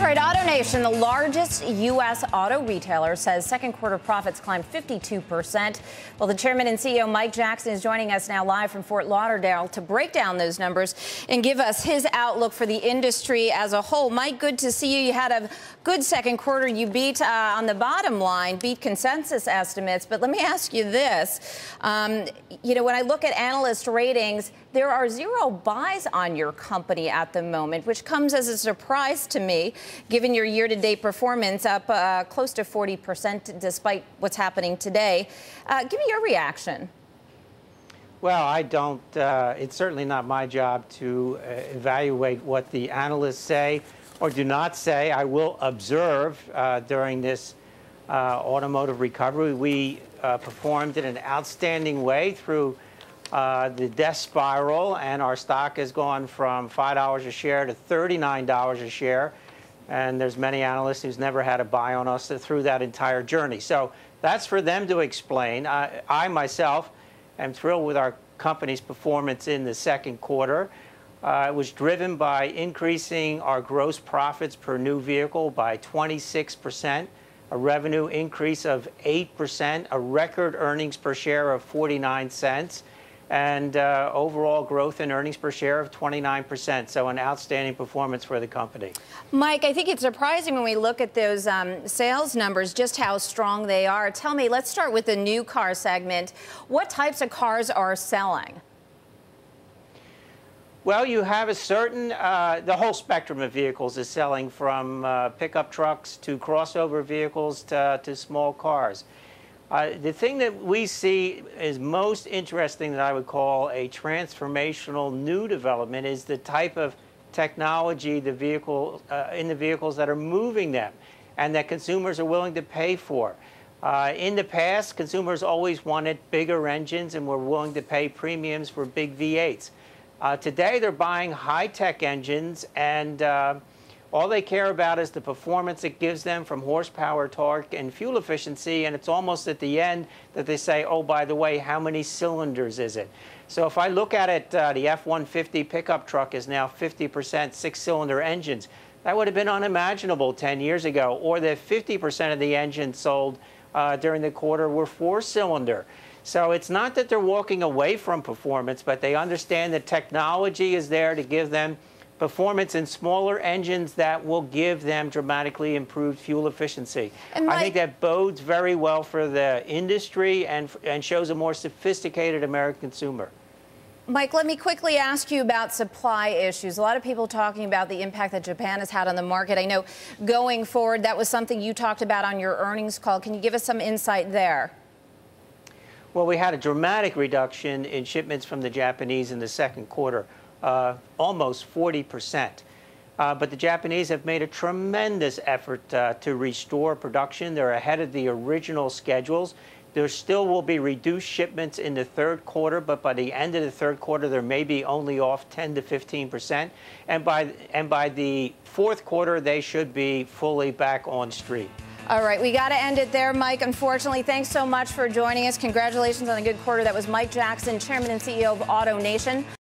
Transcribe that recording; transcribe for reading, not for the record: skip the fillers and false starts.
All right, AutoNation, the largest U.S. auto retailer, says second quarter profits climbed 52%. Well, the chairman and CEO, Mike Jackson, is joining us now live from Fort Lauderdale to break down those numbers and give us his outlook for the industry as a whole. Mike, good to see you. You had a good second quarter. You beat on the bottom line, beat consensus estimates. But let me ask you this. When I look at analyst ratings, there are zero buys on your company at the moment, which comes as a surprise to me, given your year-to-date performance up close to 40% despite what's happening today. Give me your reaction. Well, I don't. It's certainly not my job to evaluate what the analysts say or do not say. I will observe during this automotive recovery. We performed in an outstanding way through the death spiral, and our stock has gone from $5 a share to $39 a share. And there's many analysts who's never had a buy on us through that entire journey. So that's for them to explain. I myself am thrilled with our company's performance in the second quarter. It was driven by increasing our gross profits per new vehicle by 26%, a revenue increase of 8%, a record earnings per share of 49 cents, and overall growth in earnings per share of 29%. So an outstanding performance for the company. Mike, I think it's surprising when we look at those sales numbers, just how strong they are. Tell me, let's start with the new car segment. What types of cars are selling? Well, you have a certain, the whole spectrum of vehicles is selling, from pickup trucks to crossover vehicles to small cars. The thing that we see is most interesting, that I would call a transformational new development, is the type of technology in the vehicles that are moving them and that consumers are willing to pay for. In the past, consumers always wanted bigger engines and were willing to pay premiums for big V8s. Today, they're buying high-tech engines, and all they care about is the performance it gives them from horsepower, torque, and fuel efficiency. And it's almost at the end that they say, oh, by the way, how many cylinders is it? So if I look at it, the F-150 pickup truck is now 50% six-cylinder engines. That would have been unimaginable 10 years ago. Or that 50% of the engines sold during the quarter were four-cylinder. So it's not that they're walking away from performance, but they understand that technology is there to give them performance in smaller engines that will give them dramatically improved fuel efficiency. And I think that bodes very well for the industry and shows a more sophisticated American consumer. Mike, let me quickly ask you about supply issues. A lot of people talking about the impact that Japan has had on the market. I know going forward, that was something you talked about on your earnings call. Can you give us some insight there? Well, we had a dramatic reduction in shipments from the Japanese in the second quarter. Almost 40%. But the Japanese have made a tremendous effort to restore production. They're ahead of the original schedules. There still will be reduced shipments in the third quarter, but by the end of the third quarter, there may be only off 10 to 15%. And by the fourth quarter, they should be fully back on street. All right, we got to end it there, Mike. Unfortunately, thanks so much for joining us. Congratulations on a good quarter. That was Mike Jackson, Chairman and CEO of AutoNation.